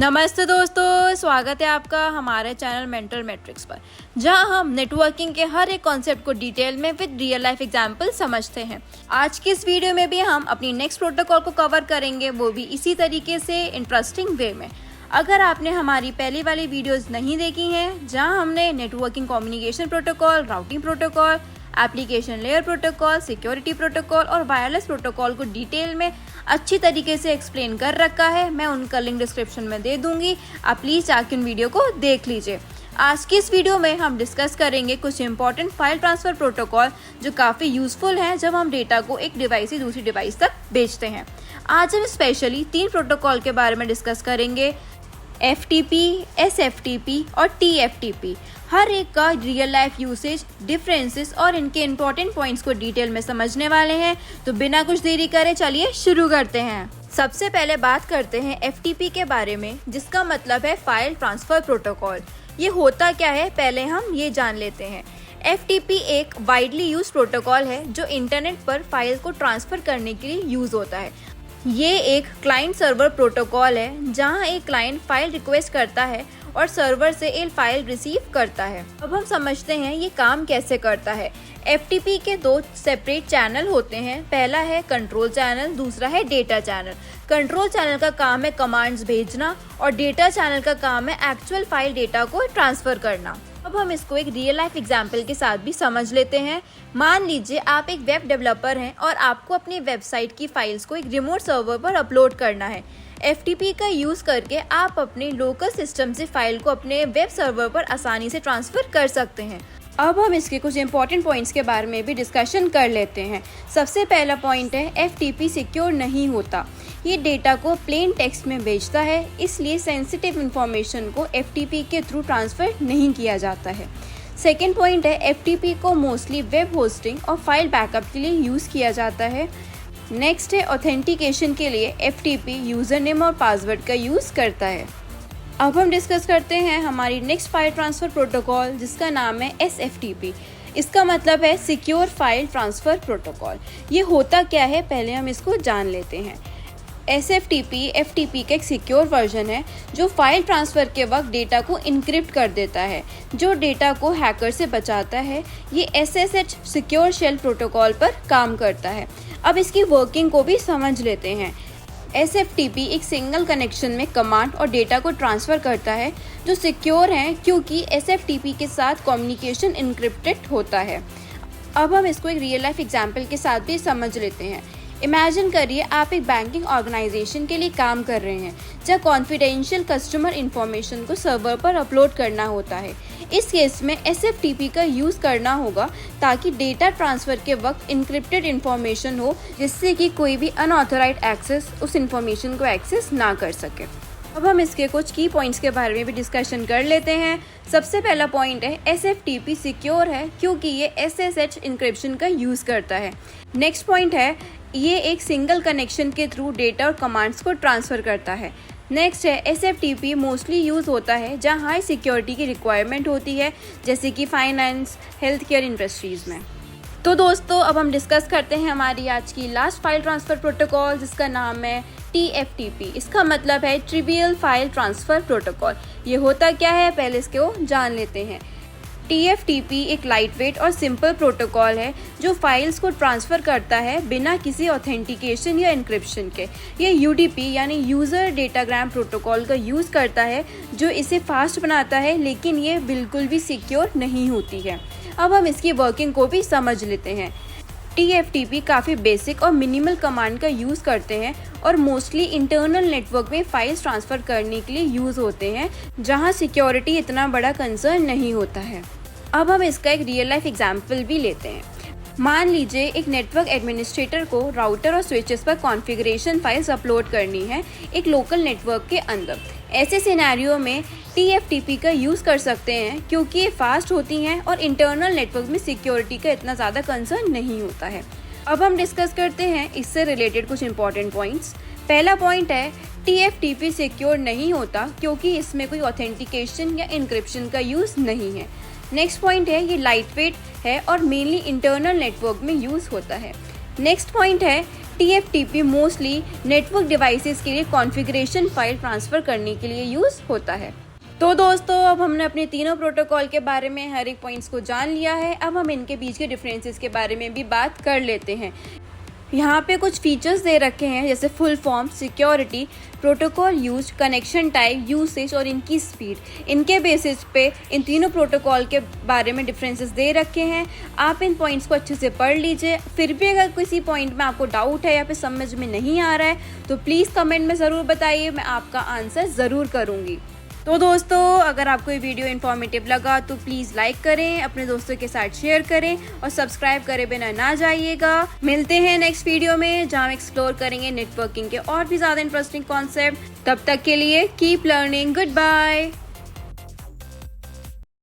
नमस्ते दोस्तों, स्वागत है आपका हमारे चैनल मेंटल मैट्रिक्स पर, जहां हम नेटवर्किंग के हर एक कॉन्सेप्ट को डिटेल में विद रियल लाइफ एग्जांपल समझते हैं। आज की इस वीडियो में भी हम अपनी नेक्स्ट प्रोटोकॉल को कवर करेंगे, वो भी इसी तरीके से इंटरेस्टिंग वे में। अगर आपने हमारी पहली वाली वीडियोस नहीं देखी हैं, जहां हमने networking communication protocol, routing protocol, application layer protocol, security protocol और वायरलेस प्रोटोकॉल को डिटेल में अच्छी तरीके से एक्सप्लेन कर रखा है, मैं उनका लिंक डिस्क्रिप्शन में दे दूंगी। आप प्लीज़ जाकर उन वीडियो को देख लीजिए। आज की इस वीडियो में हम डिस्कस करेंगे कुछ इंपॉर्टेंट फाइल ट्रांसफ़र प्रोटोकॉल जो काफ़ी यूज़फुल हैं जब हम डेटा को एक डिवाइस से दूसरी डिवाइस तक भेजते हैं। आज हम स्पेशली 3 प्रोटोकॉल के बारे में डिस्कस करेंगे, FTP, SFTP और TFTP। हर एक का रियल लाइफ यूसेज, डिफरेंसेस और इनके इम्पोर्टेंट पॉइंट्स को डिटेल में समझने वाले हैं। तो बिना कुछ देरी करे चलिए शुरू करते हैं। सबसे पहले बात करते हैं FTP के बारे में, जिसका मतलब है फाइल ट्रांसफ़र प्रोटोकॉल। ये होता क्या है, पहले हम ये जान लेते हैं। FTP एक वाइडली यूज प्रोटोकॉल है जो इंटरनेट पर फाइल को ट्रांसफ़र करने के लिए यूज़ होता है। ये एक क्लाइंट सर्वर प्रोटोकॉल है जहां एक क्लाइंट फाइल रिक्वेस्ट करता है और सर्वर से एक फाइल रिसीव करता है। अब हम समझते हैं ये काम कैसे करता है। FTP के 2 सेपरेट चैनल होते हैं, पहला है कंट्रोल चैनल, दूसरा है डेटा चैनल। कंट्रोल चैनल का काम है कमांड्स भेजना और डेटा चैनल का काम है एक्चुअल फाइल डेटा को ट्रांसफ़र करना। अब हम इसको एक रियल लाइफ एग्जाम्पल के साथ भी समझ लेते हैं। मान लीजिए आप एक वेब डेवलपर हैं और आपको अपनी वेबसाइट की फाइल्स को एक रिमोट सर्वर पर अपलोड करना है। FTP का यूज़ करके आप अपने लोकल सिस्टम से फाइल को अपने वेब सर्वर पर आसानी से ट्रांसफ़र कर सकते हैं। अब हम इसके कुछ इंपॉर्टेंट पॉइंट्स के बारे में भी डिस्कशन कर लेते हैं। सबसे पहला पॉइंट है FTP सिक्योर नहीं होता। ये डेटा को प्लेन टेक्स्ट में भेजता है, इसलिए सेंसिटिव इंफॉर्मेशन को FTP के थ्रू ट्रांसफ़र नहीं किया जाता है। सेकेंड पॉइंट है FTP को मोस्टली वेब होस्टिंग और फाइल बैकअप के लिए यूज़ किया जाता है। नेक्स्ट है ऑथेंटिकेशन के लिए FTP यूज़र नेम और पासवर्ड का यूज़ करता है। अब हम डिस्कस करते हैं हमारी नेक्स्ट फाइल ट्रांसफ़र प्रोटोकॉल, जिसका नाम है SFTP। इसका मतलब है सिक्योर फाइल ट्रांसफ़र प्रोटोकॉल। ये होता क्या है, पहले हम इसको जान लेते हैं। SFTP FTP का एक सिक्योर वर्जन है जो फाइल ट्रांसफ़र के वक्त डेटा को इनक्रिप्ट कर देता है, जो डेटा को हैकर से बचाता है। ये SSH सिक्योर शेल प्रोटोकॉल पर काम करता है। अब इसकी वर्किंग को भी समझ लेते हैं। SFTP एक सिंगल कनेक्शन में कमांड और डेटा को ट्रांसफ़र करता है जो सिक्योर हैं, क्योंकि SFTP के साथ कम्युनिकेशन इनक्रिप्टेड होता है। अब हम इसको एक रियल लाइफ एग्जाम्पल के साथ भी समझ लेते हैं। इमेजिन करिए आप एक बैंकिंग ऑर्गेनाइजेशन के लिए काम कर रहे हैं, जहाँ कॉन्फिडेंशियल कस्टमर इंफॉर्मेशन को सर्वर पर अपलोड करना होता है। इस केस में SFTP का यूज़ करना होगा ताकि डेटा ट्रांसफ़र के वक्त इनक्रिप्टेड इंफॉर्मेशन हो, जिससे कि कोई भी अनऑथराइज्ड एक्सेस उस इंफॉर्मेशन को एक्सेस ना कर सके। अब हम इसके कुछ की पॉइंट्स के बारे में भी डिस्कशन कर लेते हैं। सबसे पहला पॉइंट है SFTP सिक्योर है क्योंकि ये SSH इंक्रिप्शन का यूज़ करता है। नेक्स्ट पॉइंट है ये एक सिंगल कनेक्शन के थ्रू डेटा और कमांड्स को ट्रांसफ़र करता है। नेक्स्ट है SFTP मोस्टली यूज़ होता है जहाँ हाई सिक्योरिटी की रिक्वायरमेंट होती है, जैसे कि फाइनेंस, हेल्थ केयर इंडस्ट्रीज़ में। तो दोस्तों, अब हम डिस्कस करते हैं हमारी आज की लास्ट फाइल ट्रांसफ़र प्रोटोकॉल, जिसका नाम है TFTP। इसका मतलब है ट्रिवियल फाइल ट्रांसफ़र प्रोटोकॉल। ये होता क्या है, पहले इसको जान लेते हैं। TFTP एक लाइटवेट और सिंपल प्रोटोकॉल है जो फाइल्स को ट्रांसफ़र करता है बिना किसी ऑथेंटिकेशन या इंक्रिप्शन के। ये UDP यानी यूज़र डेटाग्राम प्रोटोकॉल का यूज़ करता है, जो इसे फास्ट बनाता है, लेकिन ये बिल्कुल भी सिक्योर नहीं होती है। अब हम इसकी वर्किंग को भी समझ लेते हैं। TFTP काफ़ी बेसिक और मिनिमल कमांड का यूज़ करते हैं और मोस्टली इंटरनल नेटवर्क में फाइल्स ट्रांसफ़र करने के लिए यूज़ होते हैं, जहां सिक्योरिटी इतना बड़ा कंसर्न नहीं होता है। अब हम इसका एक रियल लाइफ एग्जाम्पल भी लेते हैं। मान लीजिए एक नेटवर्क एडमिनिस्ट्रेटर को राउटर और स्विचेस पर कॉन्फ़िगरेशन फाइल्स अपलोड करनी है एक लोकल नेटवर्क के अंदर। ऐसे सिनेरियो में TFTP का यूज़ कर सकते हैं क्योंकि ये फास्ट होती हैं और इंटरनल नेटवर्क में सिक्योरिटी का इतना ज़्यादा कंसर्न नहीं होता है। अब हम डिस्कस करते हैं इससे रिलेटेड कुछ इंपॉर्टेंट पॉइंट्स। पहला पॉइंट है TFTP सिक्योर नहीं होता क्योंकि इसमें कोई ऑथेंटिकेशन या इंक्रिप्शन का यूज़ नहीं है। नेक्स्ट पॉइंट है ये लाइटवेट है और मेनली इंटरनल नेटवर्क में यूज़ होता है। नेक्स्ट पॉइंट है TFTP मोस्टली नेटवर्क डिवाइसेस के लिए कॉन्फ़िगरेशन फाइल ट्रांसफ़र करने के लिए यूज़ होता है। तो दोस्तों, अब हमने अपने तीनों प्रोटोकॉल के बारे में हर एक पॉइंट्स को जान लिया है। अब हम इनके बीच के डिफरेंसेस के बारे में भी बात कर लेते हैं। यहाँ पे कुछ फीचर्स दे रखे हैं जैसे full form, security, protocol use, connection type, usage और इनकी स्पीड। इनके बेसिस पे इन तीनों प्रोटोकॉल के बारे में डिफरेंसेस दे रखे हैं। आप इन पॉइंट्स को अच्छे से पढ़ लीजिए। फिर भी अगर किसी पॉइंट में आपको डाउट है या फिर समझ में नहीं आ रहा है तो प्लीज़ कमेंट में ज़रूर बताइए, मैं आपका आंसर ज़रूर करूँगी। तो दोस्तों, अगर आपको ये वीडियो इन्फॉर्मेटिव लगा तो प्लीज़ लाइक करें, अपने दोस्तों के साथ शेयर करें और सब्सक्राइब करे बिना ना जाइएगा। मिलते हैं नेक्स्ट वीडियो में जहां हम एक्सप्लोर करेंगे नेटवर्किंग के और भी ज़्यादा इंटरेस्टिंग कॉन्सेप्ट। तब तक के लिए कीप लर्निंग। Good bye.